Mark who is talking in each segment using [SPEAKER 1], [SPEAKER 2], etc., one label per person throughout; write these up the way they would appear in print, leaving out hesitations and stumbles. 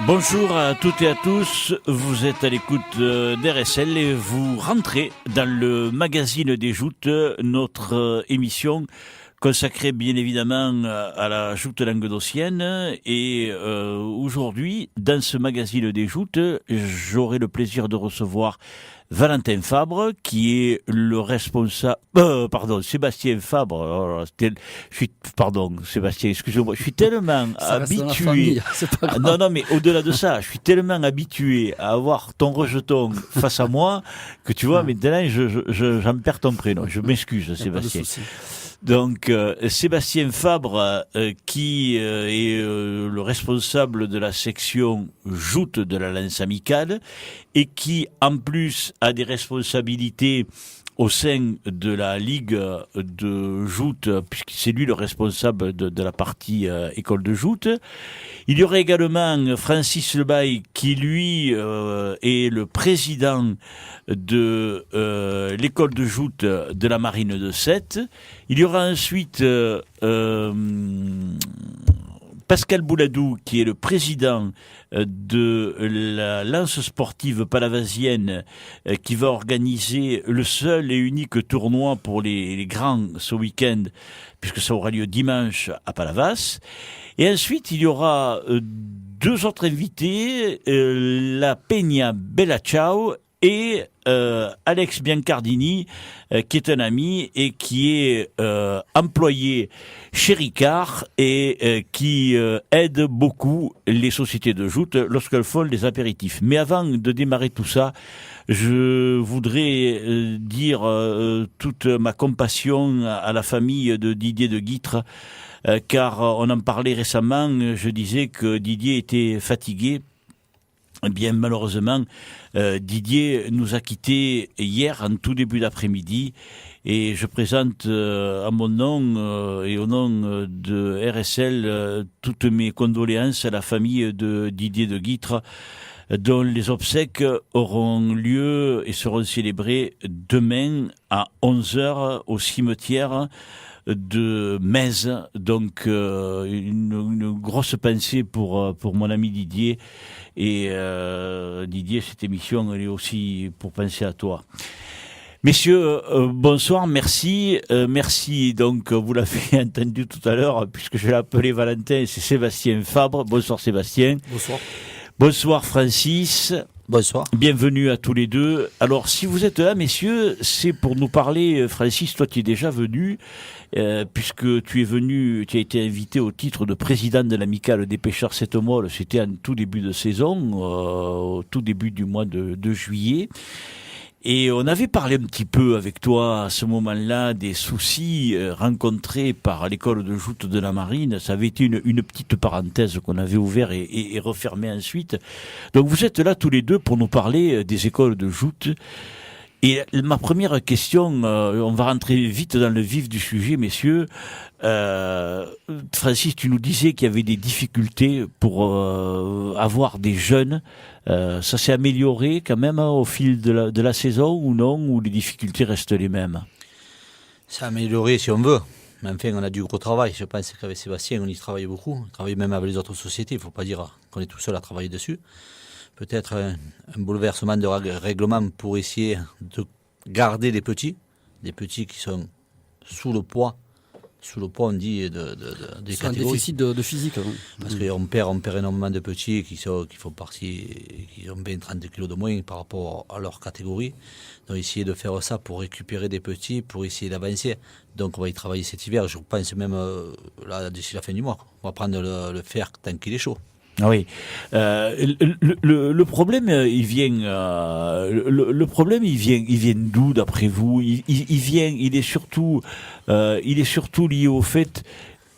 [SPEAKER 1] Bonjour à toutes et à tous, vous êtes à l'écoute d'RSL et vous rentrez dans le magazine des joutes, notre émission consacrée bien évidemment à la joute languedocienne. Et aujourd'hui, dans ce magazine des joutes, j'aurai le plaisir de recevoir Valentin Fabre, qui est le responsable... Sébastien Fabre. Sébastien, excusez-moi. Je suis tellement habitué... Non, mais au-delà de ça, je suis tellement habitué à avoir ton rejeton face à moi que tu vois, maintenant, j'en perds ton prénom. Je m'excuse, Sébastien. Donc, Sébastien Fabre, qui est le responsable de la section joute de la Lance Amicale et qui, en plus, a des responsabilités au sein de la Ligue de joute, puisque c'est lui le responsable de la partie école de joute. Il y aurait également Francis Lebaille, qui lui est le président de l'école de joute de la Marine de Sète. Il y aura ensuite Pascal Bouladou, qui est le président de la lance sportive palavasienne, qui va organiser le seul et unique tournoi pour les grands ce week-end, puisque ça aura lieu dimanche à Palavas. Et ensuite, il y aura deux autres invités, la Peña Bella Ciao et Alex Biancardini, qui est un ami et qui est employé chez Ricard et qui aide beaucoup les sociétés de joute lorsqu'elles font les apéritifs. Mais avant de démarrer tout ça, je voudrais dire toute ma compassion à la famille de Didier de Guitre, car on en parlait récemment, je disais que Didier était fatigué. Eh bien, malheureusement, Didier nous a quittés hier en tout début d'après-midi et je présente à mon nom et au nom de RSL toutes mes condoléances à la famille de Didier de Guitre, dont les obsèques auront lieu et seront célébrées demain à 11h au cimetière de Metz. Donc une grosse pensée pour mon ami Didier. Et Didier, cette émission, elle est aussi pour penser à toi. Messieurs, bonsoir, merci. Merci, donc, vous l'avez entendu tout à l'heure, puisque je l'ai appelé Valentin, c'est Sébastien Fabre. Bonsoir Sébastien.
[SPEAKER 2] Bonsoir.
[SPEAKER 1] Bonsoir Francis.
[SPEAKER 2] Bonsoir.
[SPEAKER 1] Bienvenue à tous les deux. Alors, si vous êtes là, messieurs, c'est pour nous parler, Francis, toi tu es déjà venu, puisque tu as été invité au titre de président de l'amicale des pêcheurs Sept-Molles, c'était en tout début de saison, au tout début du mois de juillet. Et on avait parlé un petit peu avec toi à ce moment-là des soucis rencontrés par l'école de joute de la Marine. Ça avait été une petite parenthèse qu'on avait ouverte et refermée ensuite. Donc vous êtes là tous les deux pour nous parler des écoles de joute. Et ma première question, on va rentrer vite dans le vif du sujet, messieurs. Francis, tu nous disais qu'il y avait des difficultés pour avoir des jeunes. Ça s'est amélioré quand même au fil de la saison ou non, ou les difficultés restent les mêmes?
[SPEAKER 2] Ça a amélioré si on veut. Mais enfin, on a du gros travail. Je pense qu'avec Sébastien, on y travaille beaucoup. On travaille même avec les autres sociétés. Il ne faut pas dire qu'on est tout seul à travailler dessus. Peut-être un bouleversement de règlement pour essayer de garder des petits qui sont sous le poids, on dit, des
[SPEAKER 3] c'est un
[SPEAKER 2] catégories.
[SPEAKER 3] déficit de physique. Hein.
[SPEAKER 2] Parce qu'on perd énormément de petits qui font partie, qui ont 20-30 kilos de moins par rapport à leur catégorie. Donc essayer de faire ça pour récupérer des petits, pour essayer d'avancer. Donc on va y travailler cet hiver, je pense même là, d'ici la fin du mois. On va prendre le fer tant qu'il est chaud.
[SPEAKER 1] Ah oui. Le problème, il vient. Le problème, il vient d'où, d'après vous? Il est surtout lié au fait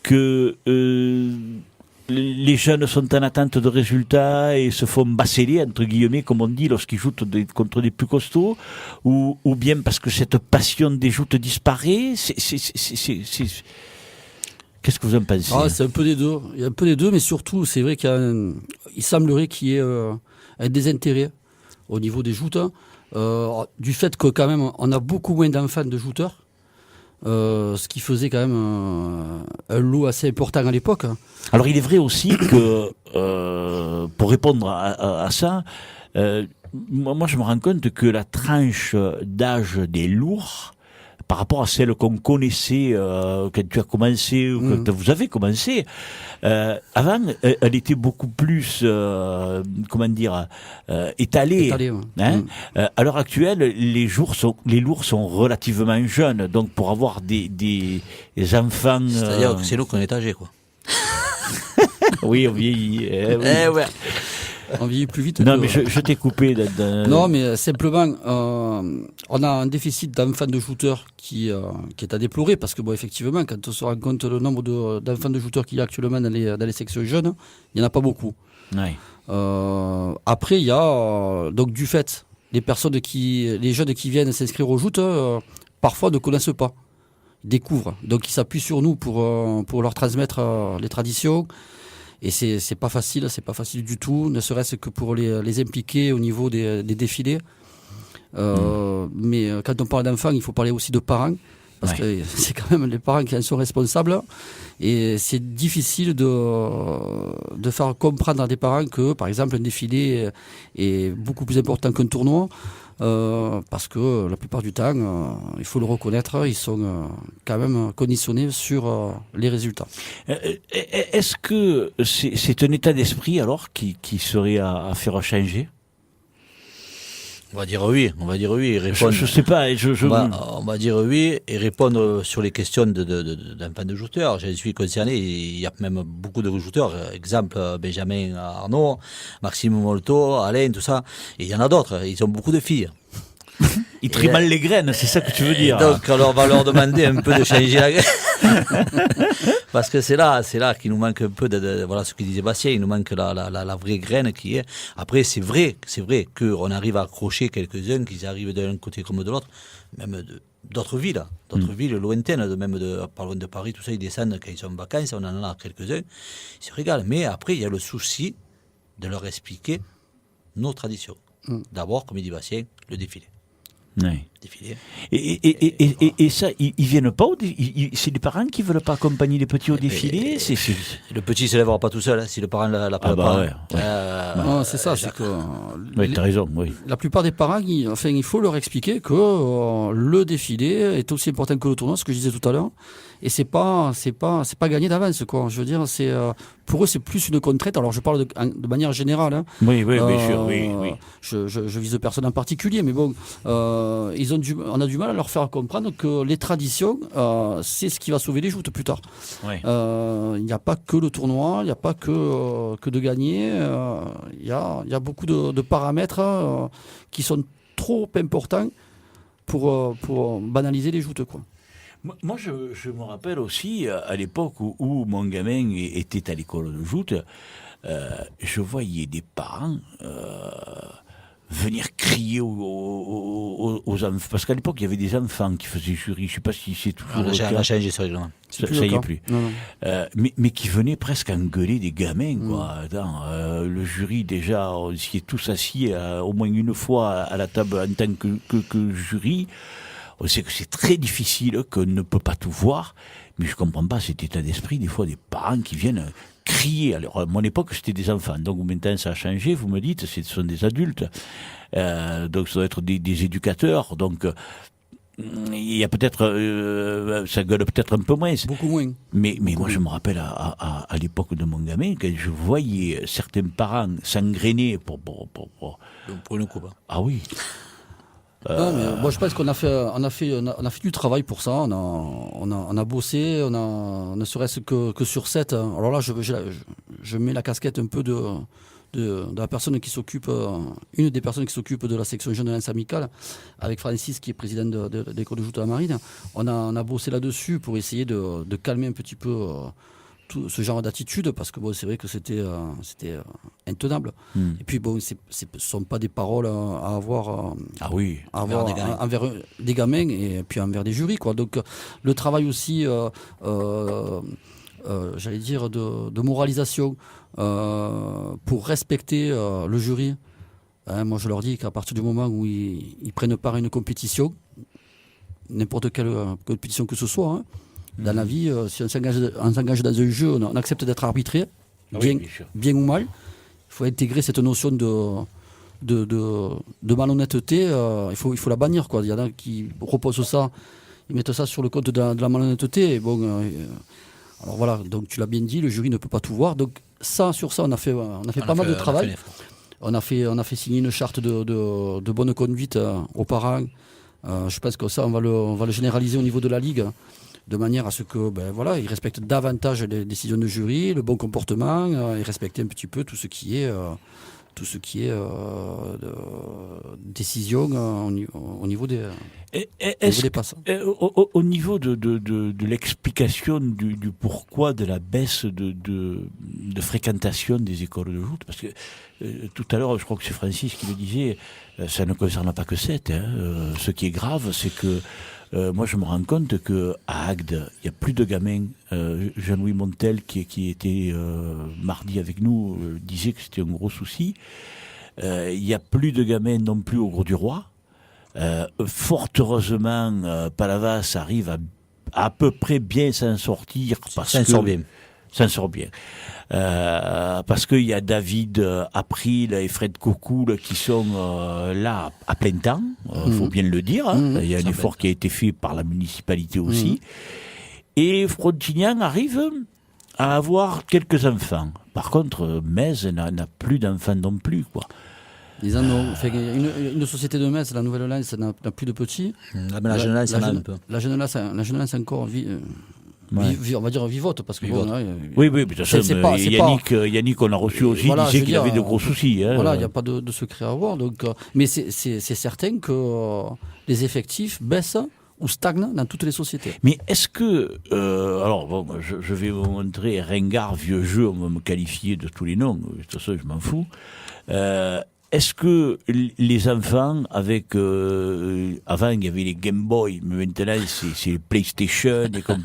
[SPEAKER 1] que les jeunes sont en attente de résultats et se font bacéler, entre guillemets, comme on dit, lorsqu'ils jouent contre des plus costauds, ou bien parce que cette passion des joutes disparaît. Qu'est-ce que vous en pensez?
[SPEAKER 3] C'est un peu des deux. Il y a un peu des deux, mais surtout, c'est vrai qu'il semblerait qu'il y ait un désintérêt au niveau des joutes, du fait que quand même, on a beaucoup moins d'enfants de jouteurs. ce qui faisait quand même un lot assez important à l'époque.
[SPEAKER 1] Alors il est vrai aussi que, pour répondre à ça, moi je me rends compte que la tranche d'âge des lourds, par rapport à celle qu'on connaissait quand tu as commencé ou quand vous avez commencé, avant, elle était beaucoup plus, étalée.
[SPEAKER 3] Étalée, ouais.
[SPEAKER 1] Hein. À l'heure actuelle, les lourds sont relativement jeunes, donc pour avoir des enfants.
[SPEAKER 2] C'est-à-dire que c'est nous qu'on est âgés, quoi.
[SPEAKER 1] Oui, on vieillit. Oui.
[SPEAKER 2] Ouais.
[SPEAKER 3] On vieillit plus vite.
[SPEAKER 1] Non,
[SPEAKER 3] que-
[SPEAKER 1] mais je t'ai coupé.
[SPEAKER 3] Non, mais simplement, on a un déficit d'enfants de shooters qui est à déplorer parce que, bon, effectivement, quand on se rend compte le nombre d'enfants de shooters qu'il y a actuellement dans les sections jeunes, il n'y en a pas beaucoup.
[SPEAKER 1] Ouais.
[SPEAKER 3] Après, il y a, donc, du fait, les jeunes qui viennent s'inscrire au joutes, parfois ne connaissent pas. Ils découvrent. Donc, ils s'appuient sur nous pour leur transmettre les traditions. Et c'est pas facile du tout, ne serait-ce que pour les impliquer au niveau des défilés. Mais quand on parle d'enfants, il faut parler aussi de parents, parce que c'est quand même les parents qui en sont responsables. Et c'est difficile de faire comprendre à des parents que, par exemple, un défilé est beaucoup plus important qu'un tournoi. Parce que la plupart du temps, il faut le reconnaître, ils sont quand même conditionnés sur les résultats.
[SPEAKER 1] Est-ce que c'est un état d'esprit alors qui serait à faire changer?
[SPEAKER 2] On va dire oui. Et répondre,
[SPEAKER 1] Je sais pas.
[SPEAKER 2] on va dire oui et répondre sur les questions d'enfants de shooters. Je suis concerné. Il y a même beaucoup de shooters. Exemple, Benjamin Arnaud, Maxime Molto, Alain, tout ça. Et il y en a d'autres. Ils ont beaucoup de filles.
[SPEAKER 1] Ils trient mal les graines, c'est ça que tu veux dire.
[SPEAKER 2] Donc, alors, on va leur demander un peu de changer la graine. Parce que c'est là qu'il nous manque un peu voilà ce que disait Bastien, il nous manque la vraie graine qui est. Après, c'est vrai qu'on arrive à accrocher quelques-uns, qu'ils arrivent d'un côté comme de l'autre, même d'autres villes lointaines, pas loin de Paris, tout ça, ils descendent quand ils sont en vacances, on en a quelques-uns, ils se régalent. Mais après, il y a le souci de leur expliquer nos traditions. D'abord, comme il dit Bastien, le défilé.
[SPEAKER 1] Ouais.
[SPEAKER 2] Défilé.
[SPEAKER 1] Et ça, ils viennent pas c'est les parents qui veulent pas accompagner les petits au défilé.
[SPEAKER 2] Le petit se lèvera pas tout seul, hein, si le parent l'a pas.
[SPEAKER 3] Non, c'est ça, c'est que
[SPEAKER 1] Oui, t'as raison, oui.
[SPEAKER 3] la plupart des parents, il faut leur expliquer que le défilé est aussi important que le tournoi, ce que je disais tout à l'heure. Et c'est pas gagné d'avance, quoi. Je veux dire, pour eux, c'est plus une contrainte. Alors, je parle de manière générale. Hein.
[SPEAKER 1] Oui, bien sûr, oui.
[SPEAKER 3] Je vise personne en particulier, mais bon, on a du mal à leur faire comprendre que les traditions, c'est ce qui va sauver les joutes plus tard.
[SPEAKER 1] Ouais.
[SPEAKER 3] Il n'y a pas que le tournoi, il n'y a pas que de gagner. Il y a beaucoup de paramètres qui sont trop importants pour banaliser les joutes, quoi.
[SPEAKER 1] Moi, je me rappelle aussi, à l'époque où mon gamin était à l'école de joute, je voyais des parents venir crier aux enfants. Parce qu'à l'époque, il y avait des enfants qui faisaient jury. Je ne sais pas si c'est toujours le cas.
[SPEAKER 2] On a changé ce règlement.
[SPEAKER 1] Ça y est plus.
[SPEAKER 3] Non.
[SPEAKER 1] Mais qui venaient presque engueuler des gamins, quoi. Attends, le jury, déjà, on s'y est tous assis au moins une fois à la table en tant que jury. On sait que c'est très difficile, qu'on ne peut pas tout voir, mais je comprends pas cet état d'esprit, des fois, des parents qui viennent crier. Alors, à mon époque, c'était des enfants, donc maintenant ça a changé, vous me dites, ce sont des adultes, donc ça doit être des éducateurs, donc il y a peut-être, ça gueule peut-être un peu moins.
[SPEAKER 3] Beaucoup moins.
[SPEAKER 1] Mais moi, je me rappelle à l'époque de mon gamin, quand je voyais certains parents s'engrainer pour
[SPEAKER 2] une coupe.
[SPEAKER 1] Ah oui.
[SPEAKER 3] Non, mais moi je pense qu'on a fait du travail pour ça. On a bossé, ne serait-ce que sur 7. Alors là, je mets la casquette un peu de la personne qui s'occupe, une des personnes qui s'occupe de la section jeune de l'Alliance amicale, avec Francis qui est président de l'école de joute de la Marine. On a bossé là-dessus pour essayer de calmer un petit peu tout ce genre d'attitude, parce que bon, c'est vrai que c'était intenable. Et puis bon, ce sont pas des paroles à avoir, envers des gamins et puis envers des jurys, quoi. Donc le travail aussi, j'allais dire, de moralisation pour respecter le jury. Hein, moi, je leur dis qu'à partir du moment où ils prennent part à une compétition, n'importe quelle compétition que ce soit. Hein. Dans la vie, si on s'engage dans un jeu, on accepte d'être arbitré, bien ou mal. Il faut intégrer cette notion de malhonnêteté. Il faut la bannir, quoi. Il y en a qui proposent ça, ils mettent ça sur le compte de la malhonnêteté. Et bon, alors voilà, donc tu l'as bien dit, le jury ne peut pas tout voir. Donc sur ça, on a fait pas mal de travail. On a fait signer une charte de bonne conduite aux parents. Je pense que ça, on va le généraliser au niveau de la Ligue, de manière à ce que, ils respectent davantage les décisions de jury, le bon comportement, et respecter un petit peu tout ce qui est décision au niveau des passes.
[SPEAKER 1] Au niveau de l'explication du pourquoi de la baisse de fréquentation des écoles de joute, parce que tout à l'heure, je crois que c'est Francis qui le disait, ça ne concerne pas que cette. Ce qui est grave, c'est que moi, je me rends compte qu'à Agde, il n'y a plus de gamins. Jean-Louis Montel, qui était mardi avec nous, disait que c'était un gros souci. Il n'y a plus de gamins non plus au Gros du Roi. Fort heureusement, Palavas arrive à peu près bien s'en sortir. S'en sort bien. Parce qu'il y a David April et Fred Cocoul qui sont là à plein temps, faut bien le dire. Il y a un effort qui a été fait par la municipalité aussi. Et Frontignan arrive à avoir quelques enfants. Par contre, Metz n'a plus d'enfants non plus, quoi.
[SPEAKER 3] Ils en ont. Une société de Metz, la Nouvelle Lens, n'a plus de petits.
[SPEAKER 2] La Jeune Lens, un peu.
[SPEAKER 3] La Jeune Lens encore on va dire vivote, parce que
[SPEAKER 1] oui, de toute façon, Yannick, on a reçu aussi, disait qu'il avait de gros soucis.
[SPEAKER 3] Voilà, il n'y a pas de secret à avoir. Donc, mais c'est certain que les effectifs baissent ou stagnent dans toutes les sociétés.
[SPEAKER 1] Mais est-ce que, alors bon, je vais vous montrer Ringard, vieux jeu, on va me qualifier de tous les noms, de toute façon je m'en fous. Est-ce que les enfants, avec avant il y avait les Game Boy, mais maintenant c'est les PlayStation et comme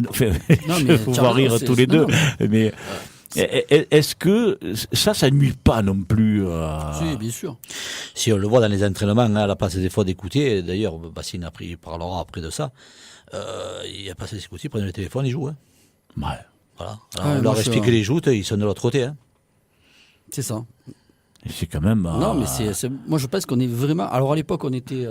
[SPEAKER 1] enfin, faut voir rire tous les deux. Mais est-ce que ça nuit pas non plus
[SPEAKER 3] Si, bien sûr.
[SPEAKER 2] Si on le voit dans les entraînements, à la place des fois d'écouter, d'ailleurs Bassine parlera après de ça, il a passé d'écouter, il prenait le téléphone, il joue. Hein.
[SPEAKER 1] Ouais.
[SPEAKER 2] Voilà. Alors, on leur explique les joutes, ils sont de l'autre côté. Hein.
[SPEAKER 3] C'est ça.
[SPEAKER 1] C'est quand même.
[SPEAKER 3] Non, mais moi je pense qu'on est vraiment. Alors à l'époque, on était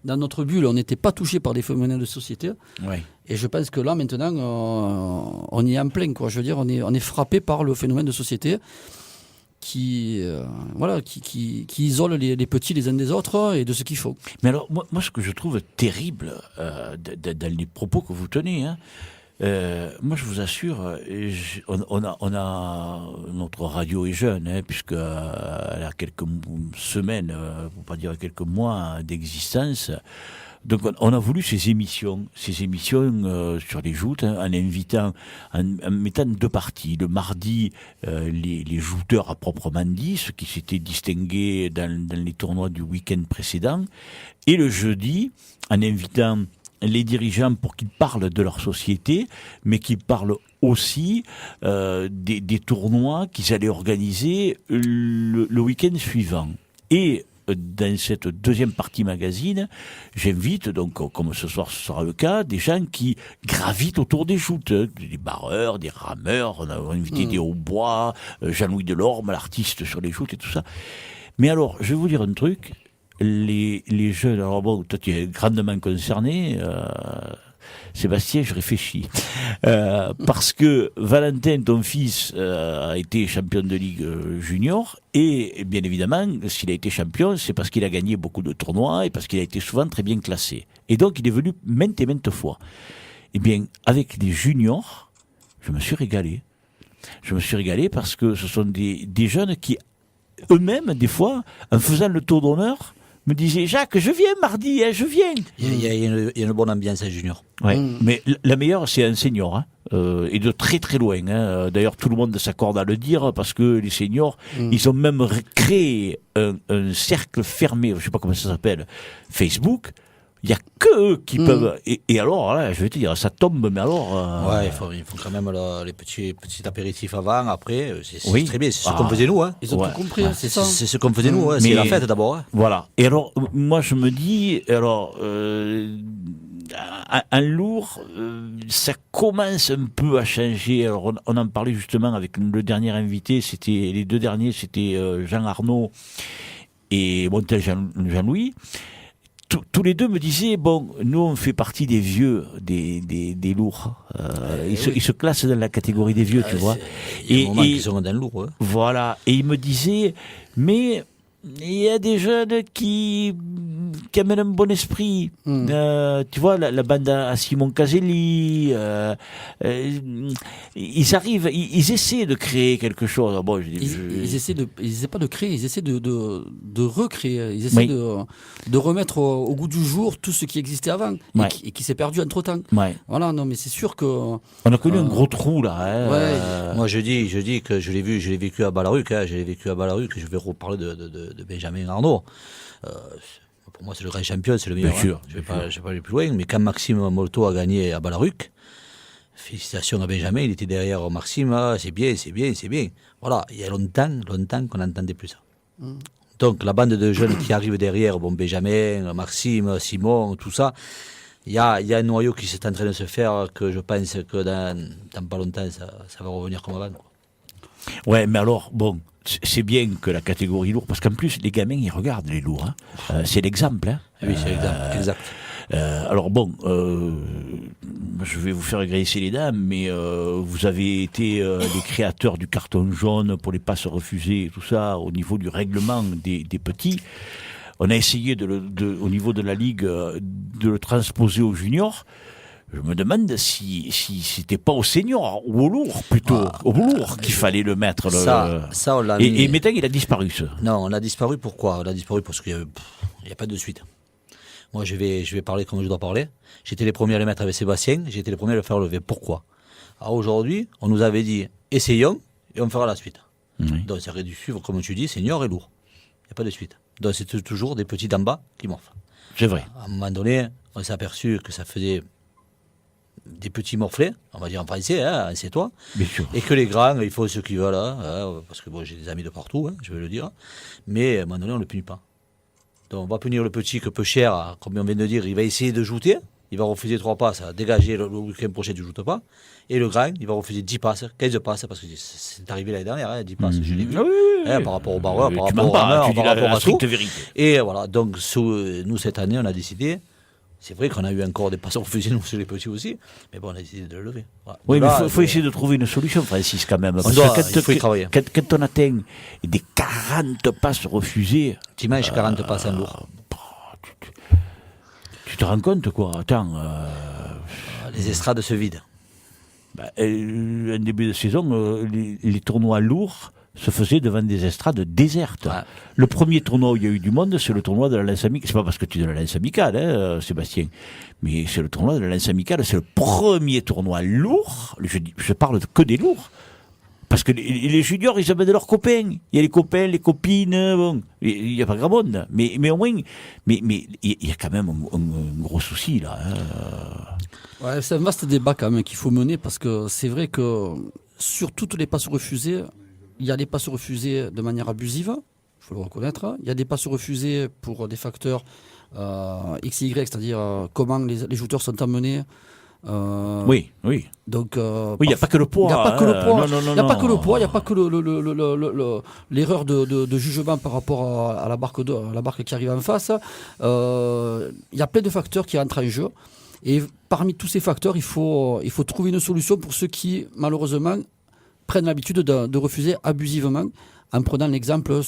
[SPEAKER 3] dans notre bulle, on n'était pas touché par des phénomènes de société.
[SPEAKER 1] Ouais.
[SPEAKER 3] Et je pense que là, maintenant, on y est en plein, quoi. Je veux dire, on est frappé par le phénomène de société qui isole les petits les uns des autres et de ce qu'il faut.
[SPEAKER 1] Mais alors, moi, ce que je trouve terrible dans les propos que vous tenez, hein, moi, je vous assure, on a notre radio est jeune, hein, puisque elle a quelques semaines, pour pas dire quelques mois d'existence. Donc, on a voulu ces émissions sur les joutes, hein, en mettant deux parties. Le mardi, les jouteurs à proprement dit, ceux qui s'étaient distingués dans les tournois du week-end précédent, et le jeudi, en invitant les dirigeants pour qu'ils parlent de leur société, mais qu'ils parlent aussi des tournois qu'ils allaient organiser le week-end suivant. Et dans cette deuxième partie magazine, j'invite, donc comme ce soir ce sera le cas, des gens qui gravitent autour des joutes, des barreurs, des rameurs, on a invité des hautbois, Jean-Louis Delorme, l'artiste sur les joutes et tout ça. Mais alors, je vais vous dire un truc, les jeunes, alors bon, toi tu es grandement concerné, Sébastien, je réfléchis. Parce que Valentin, ton fils, a été champion de Ligue junior, et bien évidemment, s'il a été champion, c'est parce qu'il a gagné beaucoup de tournois, et parce qu'il a été souvent très bien classé. Et donc, il est venu maintes et maintes fois. Eh bien, avec les juniors, je me suis régalé. Je me suis régalé parce que ce sont des jeunes qui, eux-mêmes, des fois, en faisant le tour d'honneur, me disait Jacques, je viens mardi, hein, je viens.
[SPEAKER 2] Il y a une bonne ambiance à junior.
[SPEAKER 1] Ouais. Mais la meilleure, c'est un senior, hein, et de très très loin. Hein. D'ailleurs, tout le monde s'accorde à le dire parce que les seniors, ils ont même créé un cercle fermé, je ne sais pas comment ça s'appelle, Facebook. Il n'y a que eux qui peuvent. Et alors, là, je vais te dire, ça tombe, mais alors.
[SPEAKER 2] Ouais, il faut quand même les petits apéritifs avant, après. C'est très bien, c'est ce qu'on faisait nous. Hein.
[SPEAKER 3] Ils ont tout compris, c'est ça.
[SPEAKER 2] C'est ce qu'on faisait nous, hein. C'est la fête d'abord. Hein.
[SPEAKER 1] Voilà. Et alors, moi, je me dis, alors, en lourd, ça commence un peu à changer. Alors, on en parlait justement avec le dernier invité, les deux derniers, c'était Jean Arnaud et Montel Jean-Louis. Tous les deux me disaient, bon, nous on fait partie des vieux, des lourds. Ils se classent dans la catégorie des vieux, tu vois.
[SPEAKER 2] Il y a des moments qui sont dans le lourd.
[SPEAKER 1] Voilà. Et ils me disaient, mais il y a des jeunes qui amènent un bon esprit. Tu vois, la bande à Simon Caselli, ils arrivent, ils essaient de créer quelque chose. Bon,
[SPEAKER 3] ils essaient pas de créer, ils essaient de recréer, ils essaient de remettre au goût du jour tout ce qui existait avant et qui s'est perdu entre temps.
[SPEAKER 1] Ouais.
[SPEAKER 3] Voilà, non, mais c'est sûr que.
[SPEAKER 1] On a connu un gros trou là. Hein,
[SPEAKER 2] Moi, je dis que je l'ai vécu à Ballaruc. Je l'ai vécu à Ballaruc. Je vais reparler de Benjamin Arnaud. Pour moi, c'est le grand champion, c'est le meilleur.
[SPEAKER 1] Bien sûr,
[SPEAKER 2] Je vais pas aller plus loin. Mais quand Maxime Molto a gagné à Ballaruc, félicitations à Benjamin. Il était derrière Maxime. C'est bien. Voilà. Il y a longtemps qu'on n'entendait plus ça. Donc, la bande de jeunes qui arrivent derrière, bon, Benjamin, Maxime, Simon, tout ça. Il y a un noyau qui s'est en train de se faire que je pense que dans pas longtemps, ça va revenir comme avant.
[SPEAKER 1] Ouais, mais alors, bon, c'est bien que la catégorie lourd, parce qu'en plus, les gamins, ils regardent les lourds. Hein. C'est l'exemple. Hein.
[SPEAKER 2] Oui, c'est l'exemple, exact.
[SPEAKER 1] Alors bon, je vais vous faire graisser les dents, mais vous avez été les créateurs du carton jaune pour les passes refusées et tout ça, au niveau du règlement des petits. On a essayé au niveau de la Ligue de le transposer aux juniors. Je me demande si c'était pas au senior ou au lourd plutôt, au lourd qu'il fallait le mettre.
[SPEAKER 2] Ça on l'a mis.
[SPEAKER 1] Et maintenant il a disparu ça.
[SPEAKER 2] Non, on a disparu. Pourquoi? On a disparu parce qu'il y a pas de suite. Moi, je vais parler comme je dois parler. J'étais les premiers à le mettre avec Sébastien. J'étais les premiers à le faire lever. Pourquoi? Alors aujourd'hui, on nous avait dit essayons et on fera la suite.
[SPEAKER 1] Oui.
[SPEAKER 2] Donc ça aurait dû suivre, comme tu dis, senior et lourd. Il n'y a pas de suite. Donc c'est toujours des petits d'en bas qui morflent.
[SPEAKER 1] C'est vrai.
[SPEAKER 2] À un moment donné, on s'est aperçu que ça faisait des petits morflés, on va dire en français, hein, c'est toi.
[SPEAKER 1] Bien sûr.
[SPEAKER 2] Et que les grands, ils font ce qu'ils veulent, hein, parce que bon, j'ai des amis de partout, hein, je vais le dire. Mais à un moment donné, on ne le punit pas. Donc on va punir le petit que peu cher, comme on vient de dire, il va essayer de jouter, il va refuser 3 passes, dégager le week-end prochain, tu ne joutes pas. Et le grand, il va refuser 10 passes, 15 passes, parce que c'est arrivé l'année dernière, hein, 10 passes, je l'ai vu. Hein, par rapport au barreur, par rapport au rameur, par rapport à tout.
[SPEAKER 1] Vérité.
[SPEAKER 2] Et voilà, donc nous, cette année, on a décidé. C'est vrai qu'on a eu encore des passes refusées, nous, chez les petits aussi, mais bon, on a décidé de le lever. Voilà.
[SPEAKER 1] Oui, mais il faut essayer de trouver une solution, Francis, quand même. Parce que
[SPEAKER 2] il faut y travailler.
[SPEAKER 1] Quand on atteint des 40 passes refusées...
[SPEAKER 2] Dimanche, 40 passes en lourd.
[SPEAKER 1] Tu te rends compte, quoi? Attends...
[SPEAKER 2] Les estrades se vident.
[SPEAKER 1] Un début de saison, les tournois lourds se faisaient devant des estrades désertes. Ouais. Le premier tournoi où il y a eu du monde, c'est le tournoi de la lance amicale. C'est pas parce que tu es de la lance amicale, hein, Sébastien, mais c'est le tournoi de la lance amicale. C'est le premier tournoi lourd. Je parle que des lourds. Parce que les juniors, ils amènent leurs copains. Il y a les copains, les copines, bon. Il n'y a pas grand monde. Mais au moins, mais il y a quand même un gros souci, là. Hein.
[SPEAKER 3] Ouais, c'est un vaste débat, quand même, qu'il faut mener, parce que c'est vrai que sur toutes les passes refusées, il y a des passes refusées de manière abusive, il faut le reconnaître. Il y a des passes refusées pour des facteurs X et Y, c'est-à-dire comment les shooters sont amenés.
[SPEAKER 1] Oui.
[SPEAKER 3] Donc,
[SPEAKER 1] il n'y a pas que le poids.
[SPEAKER 3] Il n'y a pas que le poids.
[SPEAKER 1] Il
[SPEAKER 3] n'y a pas que le poids. Il n'y a pas que l'erreur de jugement par rapport à la barque qui arrive en face. Il y a plein de facteurs qui entrent en jeu. Et parmi tous ces facteurs, il faut trouver une solution pour ceux qui, malheureusement, prennent l'habitude de refuser abusivement, en prenant l'exemple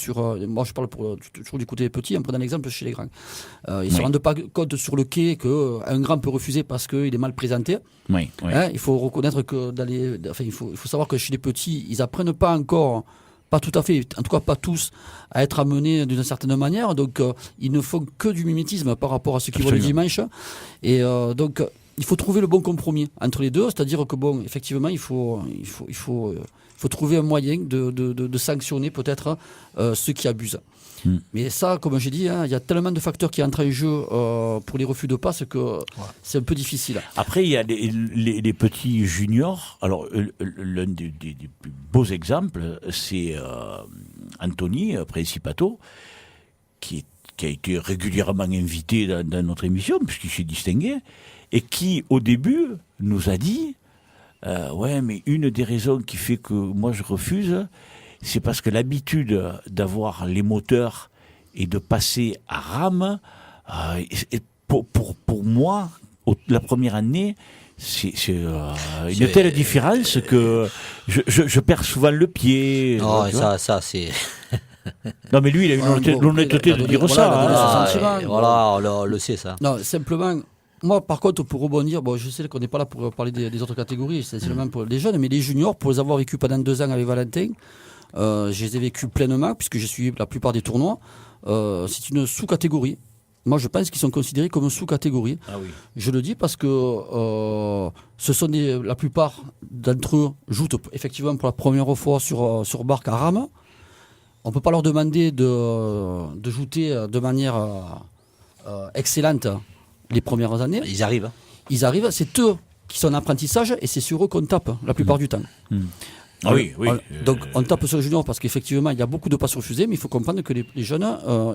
[SPEAKER 3] moi je parle toujours du côté des petits, en prenant l'exemple chez les grands. Ils ne se rendent pas compte sur le quai qu'un grand peut refuser parce qu'il est mal présenté.
[SPEAKER 1] Oui.
[SPEAKER 3] Hein, il faut reconnaître que il faut savoir que chez les petits, ils n'apprennent pas encore, pas tout à fait, en tout cas pas tous, à être amenés d'une certaine manière. Donc ils ne font que du mimétisme par rapport à ce qu'ils voient le dimanche. Et donc il faut trouver le bon compromis entre les deux, c'est-à-dire que bon, effectivement, il faut trouver un moyen de sanctionner peut-être ceux qui abusent. Mais ça, comme j'ai dit, il y a tellement de facteurs qui entrent en jeu pour les refus de passe que c'est un peu difficile.
[SPEAKER 1] Après, il y a les petits juniors. Alors, l'un des plus beaux exemples, c'est Anthony Principato, qui qui a été régulièrement invité dans notre émission, puisqu'il s'est distingué, et qui, au début, nous a dit ouais, mais une des raisons qui fait que moi je refuse, c'est parce que l'habitude d'avoir les moteurs et de passer à rame, pour moi, la première année, c'est une telle différence que je perds souvent le pied.
[SPEAKER 2] Non,
[SPEAKER 1] tu vois.
[SPEAKER 2] ça c'est.
[SPEAKER 1] Non, mais lui, il a eu l'honnêteté de dire ça.
[SPEAKER 2] Voilà, on le sait ça.
[SPEAKER 3] Non, simplement, moi, par contre, pour rebondir, bon, je sais qu'on n'est pas là pour parler des autres catégories, c'est seulement pour les jeunes, mais les juniors, pour les avoir vécus pendant 2 ans avec Valentin, je les ai vécus pleinement, puisque j'ai suivi la plupart des tournois. C'est une sous-catégorie. Moi, je pense qu'ils sont considérés comme une sous-catégorie.
[SPEAKER 1] Ah oui.
[SPEAKER 3] Je le dis parce que ce sont la plupart d'entre eux jouent effectivement pour la première fois sur barque à rame. On ne peut pas leur demander de jouer de manière excellente les premières années.
[SPEAKER 2] Ils arrivent.
[SPEAKER 3] Ils arrivent, c'est eux qui sont en apprentissage et c'est sur eux qu'on tape la plupart du temps.
[SPEAKER 1] Ah oui, oui.
[SPEAKER 3] Donc on tape sur les juniors parce qu'effectivement il y a beaucoup de passes refusées, mais il faut comprendre que les jeunes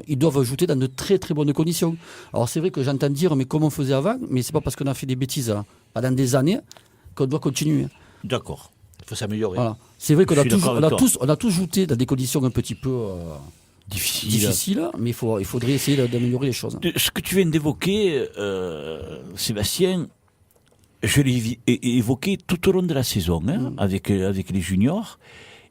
[SPEAKER 3] ils doivent jouer dans de très très bonnes conditions. Alors c'est vrai que j'entends dire mais comment on faisait avant, mais c'est pas parce qu'on a fait des bêtises pendant des années qu'on doit continuer.
[SPEAKER 1] D'accord.
[SPEAKER 2] Il faut s'améliorer.
[SPEAKER 3] Voilà. C'est vrai qu'on
[SPEAKER 1] Je
[SPEAKER 3] a tous joué dans des conditions un petit peu difficiles, mais il faudrait essayer d'améliorer les choses.
[SPEAKER 1] Ce que tu viens d'évoquer, Sébastien, je l'ai évoqué tout au long de la saison avec les juniors,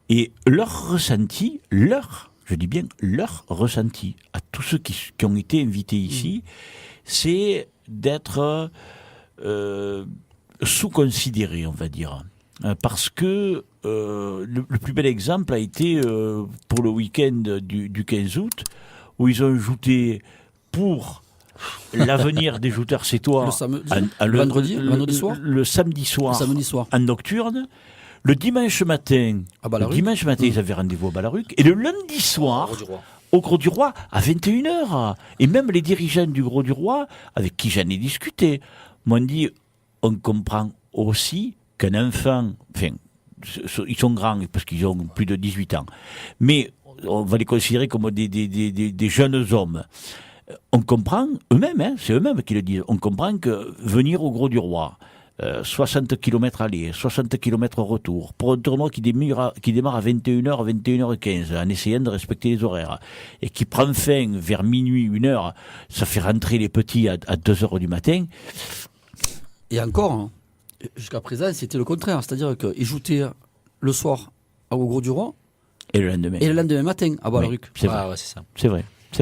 [SPEAKER 1] et leur ressenti, je dis bien leur ressenti, à tous ceux qui ont été invités ici, c'est d'être sous-considérés, on va dire. Parce que le plus bel exemple a été pour le week-end du 15 août, où ils ont ajouté pour l'avenir des jouteurs sétois
[SPEAKER 3] le vendredi soir,
[SPEAKER 1] le samedi soir en nocturne. Le dimanche matin, ils avaient rendez-vous à Ballaruc, et le lundi soir au Gros du Roi à 21h. Et même les dirigeants du Gros du Roi, avec qui j'en ai discuté, m'ont dit on comprend aussi qu'un enfant, enfin, ils sont grands parce qu'ils ont plus de 18 ans, mais on va les considérer comme des jeunes hommes. On comprend, eux-mêmes, c'est eux-mêmes qui le disent, on comprend que venir au Gros du Roi, 60 km aller, 60 km retour, pour un tournoi qui démarre à 21h, 21h15, en essayant de respecter les horaires, et qui prend fin vers minuit, 1h, ça fait rentrer les petits à 2h du matin.
[SPEAKER 3] Et encore, jusqu'à présent, c'était le contraire, c'est-à-dire qu'ils joutaient le soir au Gros du Roi,
[SPEAKER 1] et le lendemain
[SPEAKER 3] matin à Ballaruc.
[SPEAKER 1] Oui, c'est vrai.
[SPEAKER 2] C'est ça.
[SPEAKER 1] C'est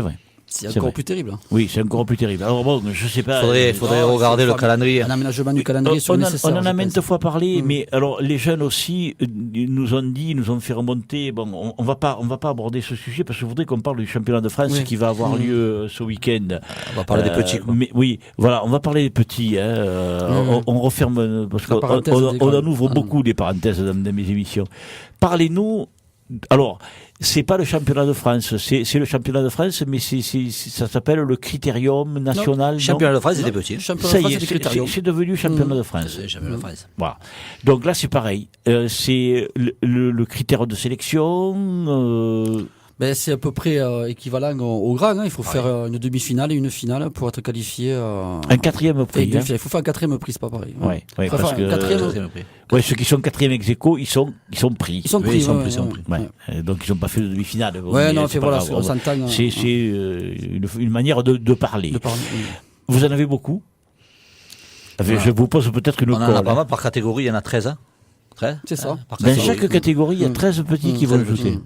[SPEAKER 1] vrai.
[SPEAKER 3] C'est encore plus terrible.
[SPEAKER 1] Oui, c'est encore plus terrible. Alors bon, je sais pas.
[SPEAKER 2] Faudrait regarder le calendrier.
[SPEAKER 3] Un aménagement du calendrier sur nécessaire.
[SPEAKER 1] On en a maintes fois parlé, mais alors les jeunes aussi nous ont fait remonter. Bon, on va pas aborder ce sujet parce que je voudrais qu'on parle du championnat de France qui va avoir lieu ce week-end.
[SPEAKER 2] On va parler des petits, quoi.
[SPEAKER 1] Mais oui, voilà, on va parler des petits. On referme parce qu'on en ouvre beaucoup des parenthèses dans mes émissions. Parlez-nous. Alors, c'est pas le championnat de France, c'est le championnat de France, mais ça s'appelle le Critérium national.
[SPEAKER 2] Le championnat de France, c'est des petits.
[SPEAKER 1] Ça y est, c'est devenu championnat de France.
[SPEAKER 2] C'est championnat de France.
[SPEAKER 1] Voilà. Donc là, c'est pareil. C'est le critère de sélection.
[SPEAKER 3] C'est à peu près équivalent au grand. Il faut faire une demi-finale et une finale pour être qualifié.
[SPEAKER 1] Un quatrième prix.
[SPEAKER 3] Il faut faire un quatrième prix, c'est pas pareil.
[SPEAKER 1] Ouais, parce que ceux qui sont quatrième ex aequo, ils sont pris.
[SPEAKER 3] Ils sont pris.
[SPEAKER 1] Ouais. Donc ils n'ont pas fait de demi-finale. C'est une manière de parler. Vous en avez beaucoup. Je vous pose peut-être une colle.
[SPEAKER 2] On en a pas mal par catégorie, il y en a 13. Hein.
[SPEAKER 3] C'est ça.
[SPEAKER 1] Dans chaque catégorie, il y a 13 petits qui vont jouer.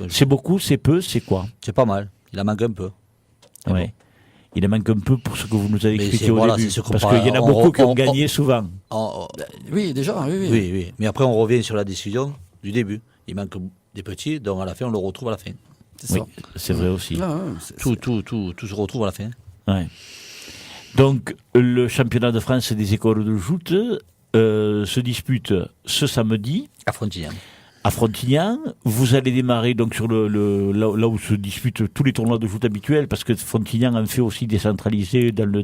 [SPEAKER 1] C'est beaucoup, c'est peu, c'est quoi?
[SPEAKER 2] C'est pas mal. Il en manque un peu.
[SPEAKER 1] Ouais. Il en manque un peu pour ce que vous nous avez expliqué au début. Parce qu'il y en a beaucoup qui ont gagné souvent.
[SPEAKER 3] Oui, déjà.
[SPEAKER 2] Oui. Mais après, on revient sur la décision du début. Il manque des petits, donc à la fin, on le retrouve à la fin.
[SPEAKER 3] C'est ça.
[SPEAKER 1] C'est vrai aussi.
[SPEAKER 2] Tout se retrouve à la fin.
[SPEAKER 1] Ouais. Donc, le championnat de France des écoles de joute se dispute ce samedi
[SPEAKER 2] à Frontignan.
[SPEAKER 1] À Frontignan, vous allez démarrer donc sur là où se disputent tous les tournois de joute habituels, parce que Frontignan en fait aussi décentralisé dans le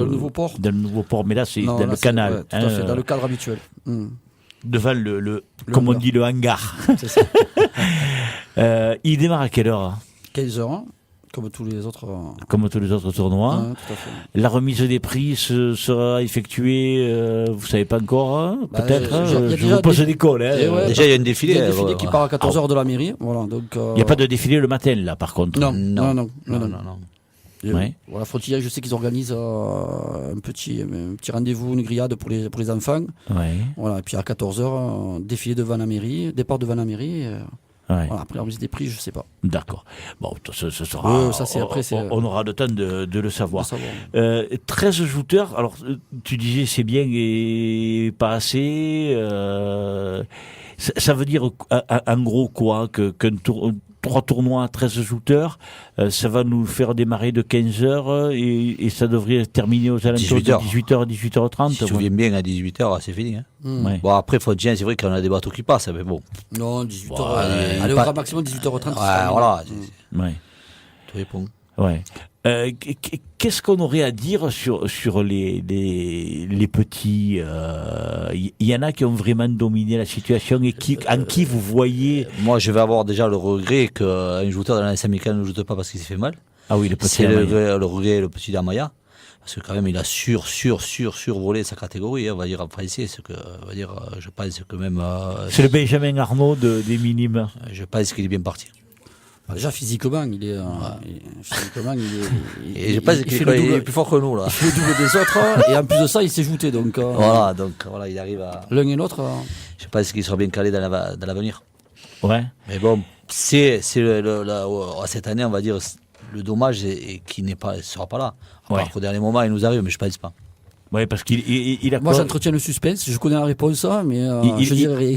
[SPEAKER 3] nouveau port.
[SPEAKER 1] Dans le nouveau port, mais là c'est dans le canal.
[SPEAKER 3] Ouais, tout à fait, dans le cadre habituel.
[SPEAKER 1] Devant comme on dit, le hangar.
[SPEAKER 3] C'est ça.
[SPEAKER 1] Il démarre à quelle heure?
[SPEAKER 3] 15h. Comme tous les autres.
[SPEAKER 1] Comme tous les autres tournois.
[SPEAKER 3] Ouais, tout à fait.
[SPEAKER 1] La remise des prix sera effectuée, vous savez pas encore, hein,
[SPEAKER 3] Bah,
[SPEAKER 1] peut-être.
[SPEAKER 3] il y a
[SPEAKER 1] Je
[SPEAKER 3] déjà
[SPEAKER 1] vous pose
[SPEAKER 3] des-
[SPEAKER 1] des calls. Hein.
[SPEAKER 3] Et ouais,
[SPEAKER 2] Déjà, il y a un défilé.
[SPEAKER 3] Il y a un défilé qui part à 14h
[SPEAKER 1] Ah.
[SPEAKER 3] de la mairie. Voilà, donc,
[SPEAKER 1] Il n'y a pas de défilé le matin, là, par contre.
[SPEAKER 3] Non,
[SPEAKER 2] Non.
[SPEAKER 3] non, non. non.
[SPEAKER 2] Non.
[SPEAKER 3] Et,
[SPEAKER 1] Ouais.
[SPEAKER 3] Voilà, Frontillac, je sais qu'ils organisent un petit rendez-vous, une grillade pour les enfants.
[SPEAKER 1] Ouais.
[SPEAKER 3] Voilà, et puis à 14h, défilé devant la mairie, départ devant la mairie.
[SPEAKER 1] Ouais.
[SPEAKER 3] Voilà, après la remise des prix, je sais pas.
[SPEAKER 1] D'accord. Bon, ce sera.
[SPEAKER 3] Ça, c'est après, c'est-
[SPEAKER 1] on aura le temps de le savoir.
[SPEAKER 3] De savoir.
[SPEAKER 1] 13 jouteurs. Alors, tu disais c'est bien et pas assez. Ça veut dire en gros quoi qu'un tour. 3 tournois, 13 jouteurs, ça va nous faire démarrer de 15h et ça devrait terminer aux alentours
[SPEAKER 2] 18h.
[SPEAKER 1] de 18h, 18h30.
[SPEAKER 2] Si tu viens bien à 18h, c'est fini. Hein.
[SPEAKER 1] Ouais.
[SPEAKER 2] Bon, après, Frontillac, c'est vrai qu'on a des bateaux qui passent, mais bon.
[SPEAKER 3] Non, 18h.
[SPEAKER 2] Ouais,
[SPEAKER 3] allez, au
[SPEAKER 2] pas-
[SPEAKER 3] grand maximum 18h30.
[SPEAKER 2] Ouais, voilà.
[SPEAKER 1] Ouais.
[SPEAKER 2] Tout répond.
[SPEAKER 1] Ouais. Qu'est-ce qu'on aurait à dire sur les petits Il y en a qui ont vraiment dominé la situation et en qui vous voyez.
[SPEAKER 2] Moi, je vais avoir déjà le regret qu'un joueur dans l'AS Amical ne joue pas parce qu'il s'est fait mal.
[SPEAKER 1] Ah oui, le petit.
[SPEAKER 2] C'est le regret, le petit d'Amaya. Parce que quand même, il a survolé sa catégorie, hein, on va dire en français. Je pense que même.
[SPEAKER 1] C'est le Benjamin Arnaud des minimes.
[SPEAKER 2] Je pense qu'il est bien parti.
[SPEAKER 3] Déjà, physiquement, il est. Physiquement,
[SPEAKER 2] Et je pense qu'il
[SPEAKER 3] fait le
[SPEAKER 2] est
[SPEAKER 3] double-
[SPEAKER 2] plus fort que nous, là.
[SPEAKER 3] il fait le double des autres. Et en plus de ça, il s'est jouté. Donc,
[SPEAKER 2] Voilà, donc voilà, il arrive à.
[SPEAKER 3] l'un et l'autre.
[SPEAKER 2] Je pense qu'il sera bien calé dans l'avenir.
[SPEAKER 1] Ouais.
[SPEAKER 2] Mais bon, c'est cette année, on va dire, le dommage est qu'il ne sera pas là. À part
[SPEAKER 1] Ouais.
[SPEAKER 2] qu'au dernier moment, il nous arrive, mais je pense pas.
[SPEAKER 1] Ouais, parce qu'il a.
[SPEAKER 3] Moi, j'entretiens le suspense. Je connais la réponse, mais je dirais.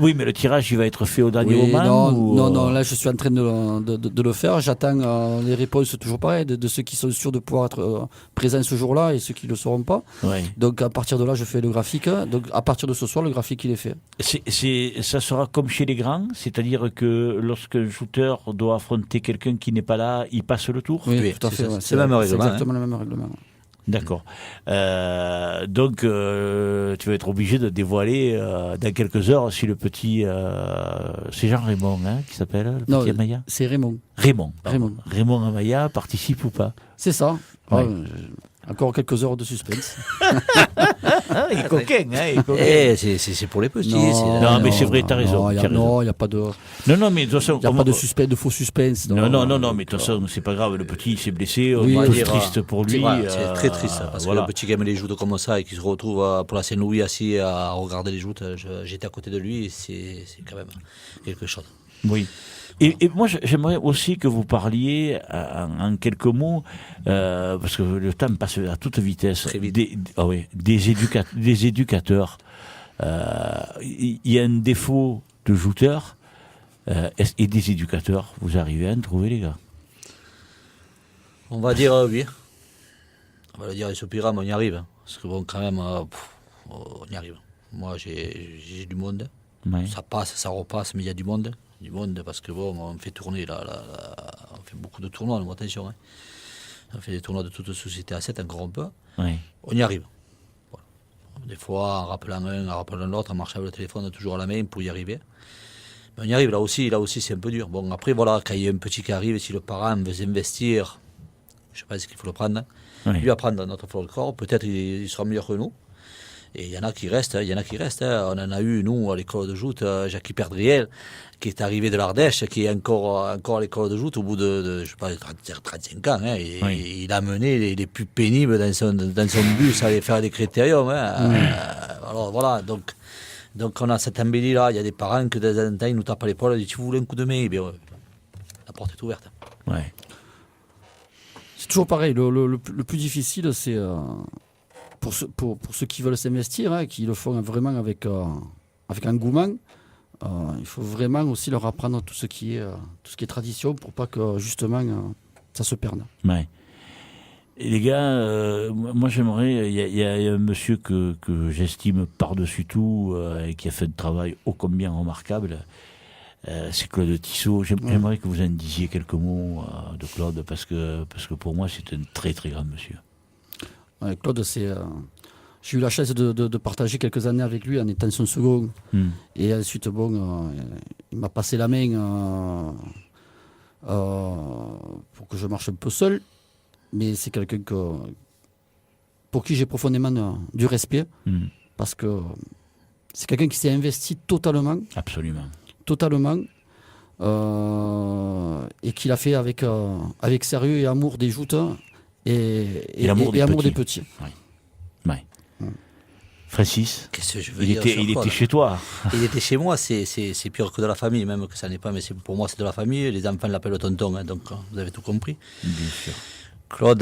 [SPEAKER 1] Oui, mais le tirage, il va être fait au dernier
[SPEAKER 3] Oui,
[SPEAKER 1] moment.
[SPEAKER 3] non, là je suis en train de le faire. J'attends les réponses toujours pareil de ceux qui sont sûrs de pouvoir être présents ce jour-là et ceux qui ne le seront pas.
[SPEAKER 1] Ouais.
[SPEAKER 3] Donc à partir de là, je fais le graphique. Donc à partir de ce soir, le graphique il est fait.
[SPEAKER 1] Ça sera comme chez les grands, c'est-à-dire que lorsqu'un shooter doit affronter quelqu'un qui n'est pas là, il passe le tour.
[SPEAKER 2] Oui,
[SPEAKER 3] tout à fait.
[SPEAKER 2] c'est ça.
[SPEAKER 3] Ouais.
[SPEAKER 2] C'est le même règlement,
[SPEAKER 3] exactement le même règlement.
[SPEAKER 1] D'accord. Donc, tu vas être obligé de dévoiler dans quelques heures si le petit... c'est Jean-Raymond qui s'appelle, le
[SPEAKER 3] Non,
[SPEAKER 1] petit Amaya
[SPEAKER 3] c'est Raymond.
[SPEAKER 1] Raymond. Raymond Amaya participe ou pas?
[SPEAKER 3] C'est ça.
[SPEAKER 1] Ouais.
[SPEAKER 3] Encore quelques heures de suspense.
[SPEAKER 1] Il est coquin, il est coquin.
[SPEAKER 2] C'est pour les petits.
[SPEAKER 1] Non, mais c'est vrai, t'as raison.
[SPEAKER 3] Non, il n'y a pas de.
[SPEAKER 1] Non, mais de toute façon...
[SPEAKER 3] Il n'y a pas de suspense, de faux suspense.
[SPEAKER 1] Non, mais de toute façon, c'est pas grave, le petit il s'est blessé, on
[SPEAKER 3] Oui,
[SPEAKER 1] est
[SPEAKER 3] on va
[SPEAKER 1] tous
[SPEAKER 2] dire,
[SPEAKER 1] triste pour lui.
[SPEAKER 2] C'est très triste, parce
[SPEAKER 1] voilà.
[SPEAKER 2] que le petit gamin les joutes comme ça et qui se retrouve pour la Saint-Louis assis à regarder les joutes, j'étais à côté de lui et c'est quand même quelque chose.
[SPEAKER 1] Oui. Et moi, j'aimerais aussi que vous parliez en quelques mots, parce que le temps passe à toute vitesse,
[SPEAKER 2] Très vite.
[SPEAKER 1] des éducateurs. Il y a un défaut de joueurs et des éducateurs. Vous arrivez à en trouver, les gars?
[SPEAKER 2] On va dire oui. On va le dire, il soupira, mais on y arrive. Parce que bon, quand même, on y arrive. Moi, j'ai du monde.
[SPEAKER 1] Ouais.
[SPEAKER 2] Ça passe, ça repasse, mais il y a du monde. Du monde, parce que bon, on fait tourner, on fait beaucoup de tournois, nous, attention. Hein. On fait des tournois de toute société à 7, encore un peu.
[SPEAKER 1] Ouais.
[SPEAKER 2] On y arrive. Voilà. Des fois, en rappelant un, en rappelant l'autre, en marchant avec le téléphone toujours à la main pour y arriver. Mais on y arrive, là aussi c'est un peu dur. Bon, après, voilà, quand il y a un petit qui arrive, si le parent veut investir, je pense qu'il faut le prendre.
[SPEAKER 1] Ouais.
[SPEAKER 2] Lui apprendre notre folklore, peut-être il sera meilleur que nous. Et il y en a qui restent, hein. On en a eu, nous, à l'école de joute, Jackie Perdriel, qui est arrivé de l'Ardèche, qui est encore à l'école de joute au bout de je sais pas, 35 ans. Hein. Et
[SPEAKER 1] Oui.
[SPEAKER 2] il a mené les plus pénibles dans son bus à aller faire des critériums. Hein. Alors voilà, donc on a cette embellie-là. Il y a des parents que de temps en temps, ils nous tapent à l'épaule et disent, tu voulais un coup de main? Eh bien, la porte est ouverte.
[SPEAKER 1] Ouais.
[SPEAKER 3] C'est toujours pareil. Le plus difficile, c'est pour ceux qui veulent s'investir, hein, qui le font vraiment avec engouement. Il faut vraiment aussi leur apprendre tout ce qui est tradition pour pas que justement ça se perde.
[SPEAKER 1] Ouais. Et les gars, moi j'aimerais, il y a un monsieur que j'estime par-dessus tout et qui a fait un travail ô combien remarquable, c'est Claude Tissot. J'aimerais que vous en disiez quelques mots de Claude parce que pour moi c'est un très très grand monsieur.
[SPEAKER 3] Ouais, Claude, j'ai eu la chance de partager quelques années avec lui en étant son second. Et ensuite, il m'a passé la main pour que je marche un peu seul. Mais c'est quelqu'un pour qui j'ai profondément du respect. Parce que c'est quelqu'un qui s'est investi totalement.
[SPEAKER 1] Absolument.
[SPEAKER 3] Totalement. Et qu'il a fait avec sérieux et amour des joutes et amour des petits.
[SPEAKER 1] Oui. Francis,
[SPEAKER 2] qu'est-ce que je veux
[SPEAKER 1] il
[SPEAKER 2] dire
[SPEAKER 1] était chez toi.
[SPEAKER 2] Il était chez moi, c'est pire que de la famille, même que ça n'est pas, mais pour moi c'est de la famille. Les enfants l'appellent tonton, hein, donc vous avez tout compris.
[SPEAKER 1] Bien sûr.
[SPEAKER 2] Claude,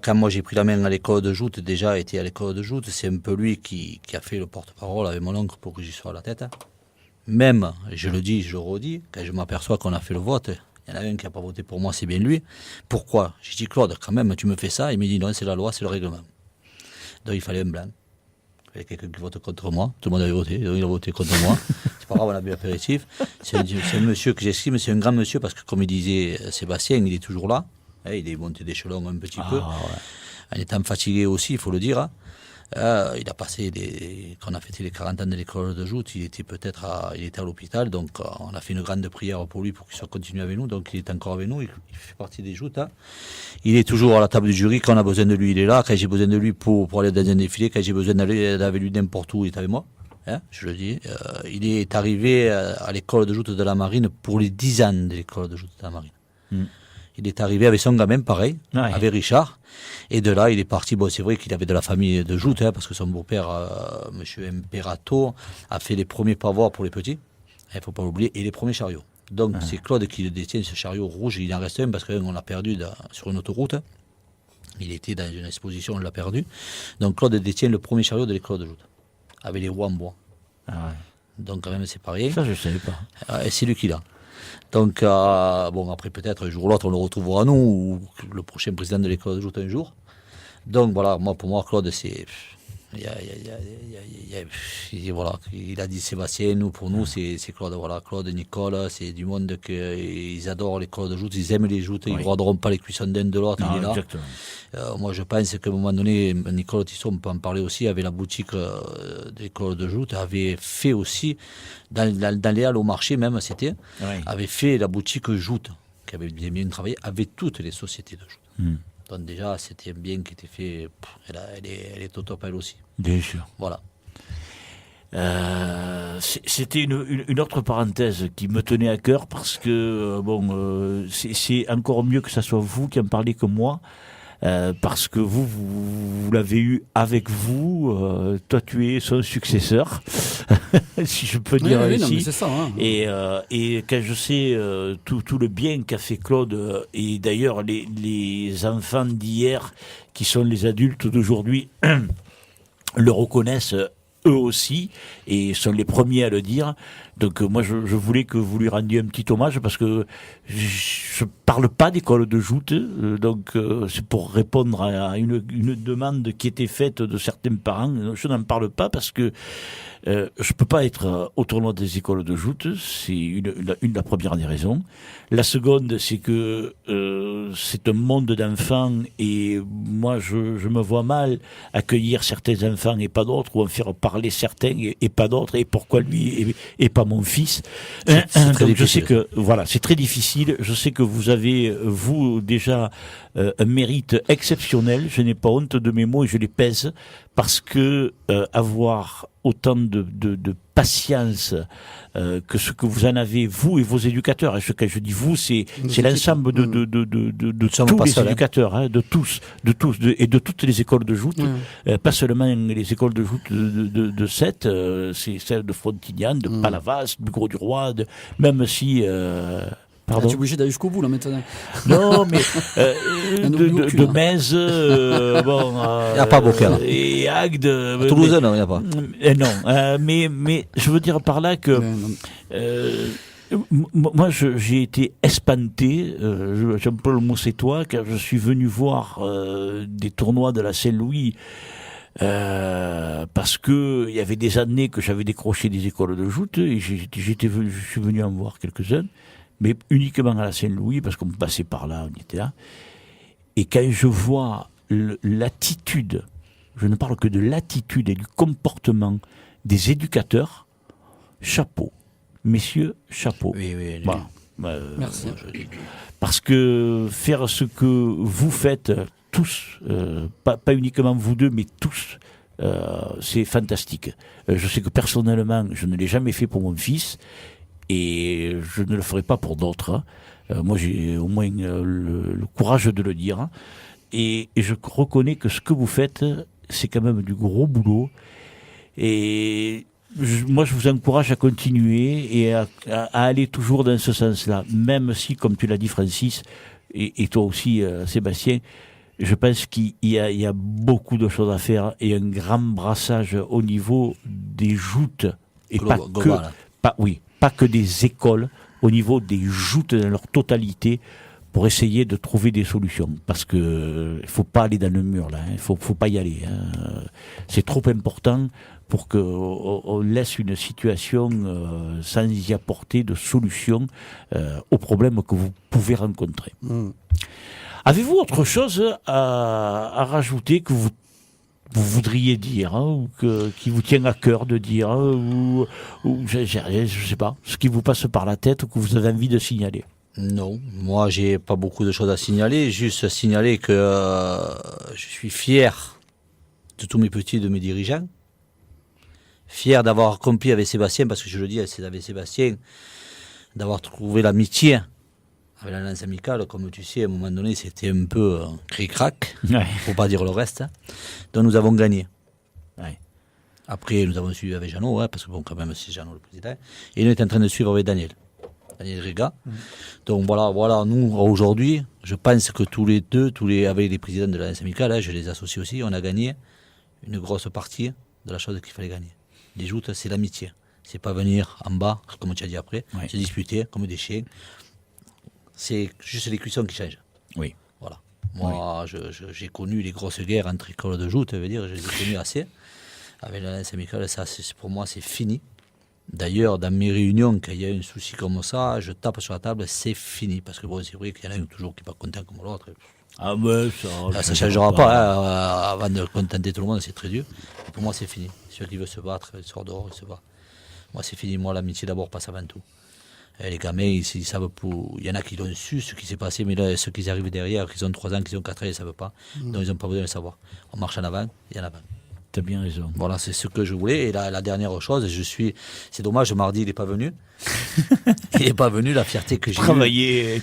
[SPEAKER 2] quand moi j'ai pris la main à l'école de joute, déjà était à l'école de joute, c'est un peu lui qui a fait le porte-parole avec mon oncle pour que j'y sois à la tête. Même, je le dis, je le redis, quand je m'aperçois qu'on a fait le vote, il y en a un qui n'a pas voté pour moi, c'est bien lui. Pourquoi? J'ai dit, Claude, quand même, tu me fais ça. Il me dit, non, c'est la loi, c'est le règlement. Donc il fallait un blanc. Il y avait quelqu'un qui vote contre moi. Tout le monde avait voté, donc il a voté contre moi. C'est pas grave, on a bu l'apéritif. C'est un monsieur que j'estime, c'est un grand monsieur, parce que comme il disait Sébastien, il est toujours là. Il est monté d'échelon un petit peu. En étant fatigué aussi, il faut le dire. Il a passé quand on a fêté les 40 ans de l'école de joute, il était à l'hôpital, donc on a fait une grande prière pour lui pour qu'il soit continué avec nous, donc il est encore avec nous, il fait partie des joutes. Il est toujours à la table du jury, quand on a besoin de lui, il est là, quand j'ai besoin de lui pour aller dans un défilé, quand j'ai besoin d'aller avec lui n'importe où, il est avec moi, je le dis. Il est arrivé à l'école de joute de la Marine pour les 10 ans de l'école de joute de la Marine. Il est arrivé avec son gamin, pareil, avec Richard. Et de là, il est parti. Bon, c'est vrai qu'il avait de la famille de joute, parce que son beau-père, M. Imperato, a fait les premiers pavoirs pour les petits. Il ne faut pas l'oublier. Et les premiers chariots. Donc, c'est Claude qui le détient, ce chariot rouge. Il en reste un parce qu'on l'a perdu sur une autoroute. Il était dans une exposition, on l'a perdu. Donc, Claude détient le premier chariot de l'école de joute. Avec les roues en bois. Donc, quand même, c'est pareil.
[SPEAKER 1] Ça, je ne savais pas.
[SPEAKER 2] Et c'est lui qui l'a. Donc, après, peut-être un jour ou l'autre, on le retrouvera nous, ou le prochain président de l'école de joute un jour. Donc, voilà, pour moi, Claude, c'est. Voilà, il a dit Sébastien, pour nous, c'est Claude. Voilà, Claude, Nicole, c'est du monde qu'ils adorent l'école de joute, ils aiment les joutes, ils ne regarderont pas les cuissons d'un de l'autre, il est là.
[SPEAKER 1] Exactement.
[SPEAKER 2] Moi, je pense qu'à un moment donné, Nicole Tisson, on peut en parler aussi, avait la boutique de l'école de joute, avait fait aussi, dans les halles au marché même, avait fait la boutique joute, qui avait bien travaillé, avec toutes les sociétés de joute. Donc déjà, c'était un bien qui était fait, elle est au top elle aussi.
[SPEAKER 1] Bien sûr.
[SPEAKER 2] Voilà.
[SPEAKER 1] C'était une autre parenthèse qui me tenait à cœur parce que c'est encore mieux que ça soit vous qui en parlez que moi. Parce que vous l'avez eu avec vous, toi tu es son successeur, si je peux dire ainsi.
[SPEAKER 3] Non, mais c'est ça,
[SPEAKER 1] et quand je sais tout le bien qu'a fait Claude, et d'ailleurs les enfants d'hier qui sont les adultes d'aujourd'hui le reconnaissent eux aussi, et sont les premiers à le dire. Donc moi je voulais que vous lui rendiez un petit hommage parce que je parle pas d'école de joute, donc c'est pour répondre à une demande qui était faite de certains parents. Je n'en parle pas parce que je peux pas être au tournoi des écoles de joute, c'est la première des raisons. La seconde, c'est que c'est un monde d'enfants et moi je me vois mal accueillir certains enfants et pas d'autres, ou en faire parler certains et pas d'autres, et pourquoi lui et pas mon fils. Donc je sais que voilà, c'est très difficile. Je sais que vous avez vous déjà un mérite exceptionnel. Je n'ai pas honte de mes mots et je les pèse parce que avoir autant de patience que ce que vous en avez, vous et vos éducateurs. Et ce que je dis vous, c'est l'ensemble de tous les éducateurs, de tous, et de toutes les écoles de joute, pas seulement les écoles de joute de Sète, c'est celle de Frontignan, de Palavas, du Gros-du-Roi, même si...
[SPEAKER 3] Pardon. Tu es obligé d'aller jusqu'au bout là maintenant.
[SPEAKER 1] Non, mais de Metz,
[SPEAKER 2] il n'y a pas Beaucaire.
[SPEAKER 1] Et Agde.
[SPEAKER 2] À Toulouse, non, il n'y a pas.
[SPEAKER 1] Non, mais je veux dire par là que moi j'ai été espanté, j'emploie le mot c'est toi, car je suis venu voir des tournois de la Saint-Louis. Parce que il y avait des années que j'avais décroché des écoles de joute et je suis venu en voir quelques-uns, mais uniquement à la Saint-Louis parce qu'on passait par là, on était là. Et quand je vois l'attitude je ne parle que de l'attitude et du comportement des éducateurs. Chapeau. Messieurs, chapeau.
[SPEAKER 2] Oui, oui.
[SPEAKER 1] Voilà.
[SPEAKER 3] Merci.
[SPEAKER 1] Parce que faire ce que vous faites tous, pas uniquement vous deux, mais tous, c'est fantastique. Je sais que personnellement, je ne l'ai jamais fait pour mon fils et je ne le ferai pas pour d'autres. Moi, j'ai au moins le courage de le dire. Et je reconnais que ce que vous faites, c'est quand même du gros boulot. Et moi, je vous encourage à continuer et à aller toujours dans ce sens-là. Même si, comme tu l'as dit, Francis, et toi aussi, Sébastien, je pense qu'il y a beaucoup de choses à faire et un grand brassage au niveau des joutes. Et pas que des écoles, au niveau des joutes dans leur totalité, pour essayer de trouver des solutions. Parce que il faut pas aller dans le mur, là. Il faut pas y aller. C'est trop important pour qu'on laisse une situation sans y apporter de solution aux problèmes que vous pouvez rencontrer. Avez-vous autre chose à rajouter que vous voudriez dire, ou qui vous tient à cœur de dire, ou je sais pas, ce qui vous passe par la tête ou que vous avez envie de signaler?
[SPEAKER 2] Non, moi j'ai pas beaucoup de choses à signaler, juste signaler que je suis fier de tous mes petits, de mes dirigeants, fier d'avoir accompli avec Sébastien, parce que je le dis avec Sébastien, d'avoir trouvé l'amitié avec l'Alliance Amicale. Comme tu sais, à un moment donné, c'était un peu cric-crac, faut pas dire le reste, donc nous avons gagné. Ouais. Après, nous avons suivi avec Jeannot, parce que bon, quand même, c'est Jeannot le président, et nous est en train de suivre avec Daniel Riga. Donc voilà, nous aujourd'hui, je pense que tous les deux, avec les présidents de l'Alliance Amicale, je les associe aussi, on a gagné une grosse partie de la chose qu'il fallait gagner. Les joutes, c'est l'amitié. C'est pas venir en bas, comme tu as dit après, se disputer comme des chiens. C'est juste les cuissons qui changent.
[SPEAKER 1] Oui.
[SPEAKER 2] Voilà. Moi, j'ai connu les grosses guerres entre écoles de joute, je veux dire, je les ai connues assez. Avec l'Alliance Amicale, ça, pour moi, c'est fini. D'ailleurs, dans mes réunions, quand il y a un souci comme ça, je tape sur la table, c'est fini. Parce que bon, c'est vrai qu'il y en a un toujours qui n'est pas content comme l'autre.
[SPEAKER 1] Ah ben
[SPEAKER 2] ça ne changera pas. Avant de contenter tout le monde, c'est très dur. Et pour moi, c'est fini. Celui qui veut se battre, il sort dehors, il se bat. Moi, c'est fini. Moi, l'amitié d'abord passe avant tout. Et les gamins, ils savent pour... Il y en a qui l'ont su, ce qui s'est passé, mais là, ceux qui arrivent derrière, qui ont 3 ans, qui ont 4 ans, ils ne savent pas. Donc, ils n'ont pas besoin de le savoir. On marche en avant et en avant.
[SPEAKER 1] T'as bien raison.
[SPEAKER 2] Voilà, c'est ce que je voulais. Et la dernière chose, c'est dommage, mardi, il n'est pas venu. Il n'est pas venu, la fierté que j'ai eue.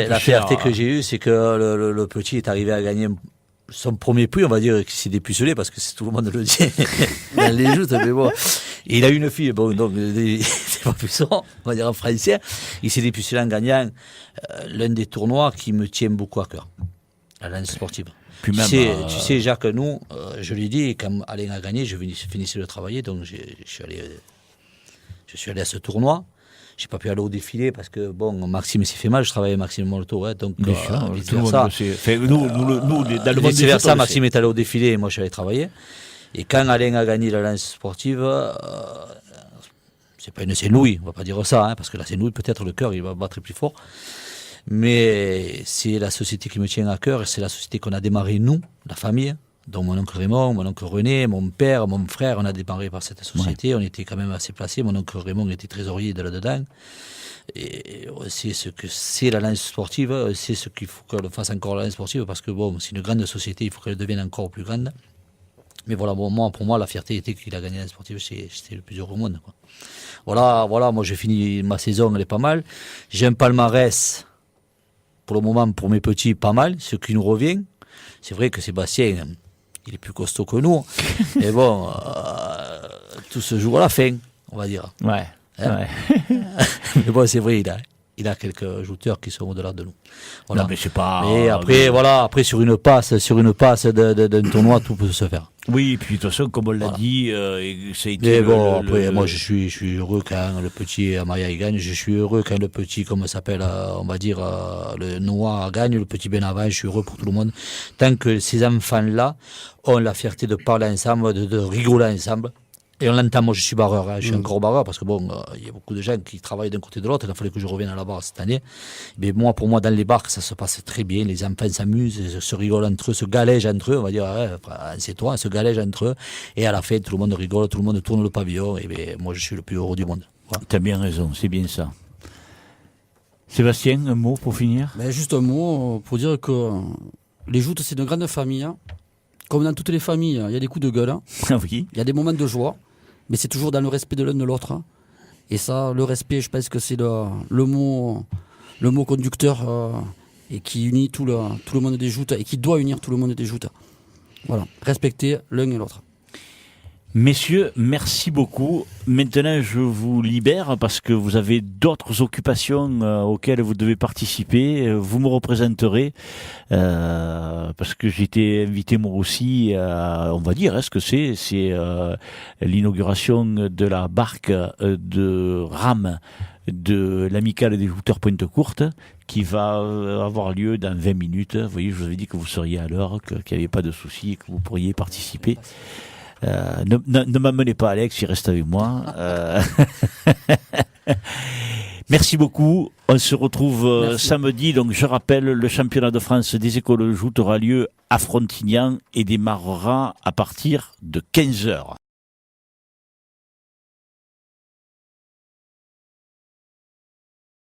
[SPEAKER 2] La fierté que j'ai eue, c'est que le petit est arrivé à gagner son premier prix, on va dire qu'il s'est dépucelé, parce que tout le monde le dit. Dans les joutes, mais bon. Et il a une fille, bon, donc, c'est pas puissant, on va dire en français. Il s'est dépucelé en gagnant l'un des tournois qui me tient beaucoup à cœur. La lance sportive. Tu sais, Jacques, nous, je lui ai dit, quand Alain a gagné, je finissais de travailler, donc je suis allé à ce tournoi. Je n'ai pas pu aller au défilé parce que, bon, Maxime s'est fait mal, je travaillais avec Maxime Molto, donc vice-versa. Vice-versa, Maxime est allé au défilé et moi je suis allé travailler. Et quand Alain a gagné la lance sportive, c'est pas une Saint-Louis, on va pas dire ça, parce que la Saint-Louis, peut-être le cœur, il va battre plus fort. Mais c'est la société qui me tient à cœur et c'est la société qu'on a démarré, nous, la famille, dont mon oncle Raymond, mon oncle René, mon père, mon frère, on a démarré par cette société. On était quand même assez placés. Mon oncle Raymond était trésorier de là-dedans. Et c'est ce que c'est la lance sportive, c'est ce qu'il faut qu'elle fasse encore la lance sportive parce que bon, c'est une grande société, il faut qu'elle devienne encore plus grande. Mais voilà, bon, pour moi, la fierté était qu'il a gagné la lance sportive, c'était le plus heureux au monde, quoi. Voilà, moi j'ai fini ma saison, elle est pas mal. J'ai un palmarès. Pour le moment, pour mes petits, pas mal, ce qui nous revient. C'est vrai que Sébastien, il est plus costaud que nous. Mais bon, tout se joue à la fin, on va dire.
[SPEAKER 1] Ouais.
[SPEAKER 2] Mais bon, c'est vrai, il a quelques jouteurs qui sont au-delà de nous. Voilà.
[SPEAKER 1] Non, mais c'est pas...
[SPEAKER 2] Et après, après sur une passe d'un tournoi, tout peut se faire.
[SPEAKER 1] Oui, et puis de toute façon, comme on l'a dit, ça a été...
[SPEAKER 2] Mais bon, après, moi, je suis heureux quand le petit Amaya gagne. Je suis heureux quand le petit, comme ça s'appelle, on va dire, le Noir gagne, le petit Benavan. Je suis heureux pour tout le monde. Tant que ces enfants-là ont la fierté de parler ensemble, de rigoler ensemble, Et on l'entend, moi je suis barreur, je suis un gros barreur parce que bon, il y a beaucoup de gens qui travaillent d'un côté et de l'autre. Il a fallu que je revienne à la barre cette année. Mais moi, pour moi, dans les bars, ça se passe très bien. Les enfants s'amusent, se rigolent entre eux, se galègent entre eux. On va dire, c'est toi, se galègent entre eux. Et à la fin, tout le monde rigole, tout le monde tourne le pavillon. Et bien, moi, je suis le plus heureux du monde. Voilà.
[SPEAKER 1] T'as bien raison, c'est bien ça. Sébastien, un mot pour finir?
[SPEAKER 3] Mais juste un mot pour dire que les joutes, c'est une grande famille. Hein. Comme dans toutes les familles, il y a des coups de gueule. Hein.
[SPEAKER 1] Ah oui.
[SPEAKER 3] Il y a des moments de joie. Mais c'est toujours dans le respect de l'un de l'autre. Hein. Et ça, le respect, je pense que c'est le mot conducteur et qui unit tout le monde des joutes et qui doit unir tout le monde des joutes. Voilà, respecter l'un et l'autre.
[SPEAKER 1] Messieurs, merci beaucoup. Maintenant, je vous libère parce que vous avez d'autres occupations auxquelles vous devez participer. Vous me représenterez parce que j'étais invité moi aussi, on va dire, est-ce que c'est l'inauguration de la barque de rame de l'amicale des jouteurs Pointe-Courte qui va avoir lieu dans 20 minutes. Vous voyez, je vous avais dit que vous seriez à l'heure, qu'il n'y avait pas de souci, que vous pourriez participer. Ne m'amenez pas Alex, il reste avec moi. Merci beaucoup. On se retrouve samedi. Donc je rappelle, le championnat de France des écoles de joute aura lieu à Frontignan et démarrera à partir de 15h.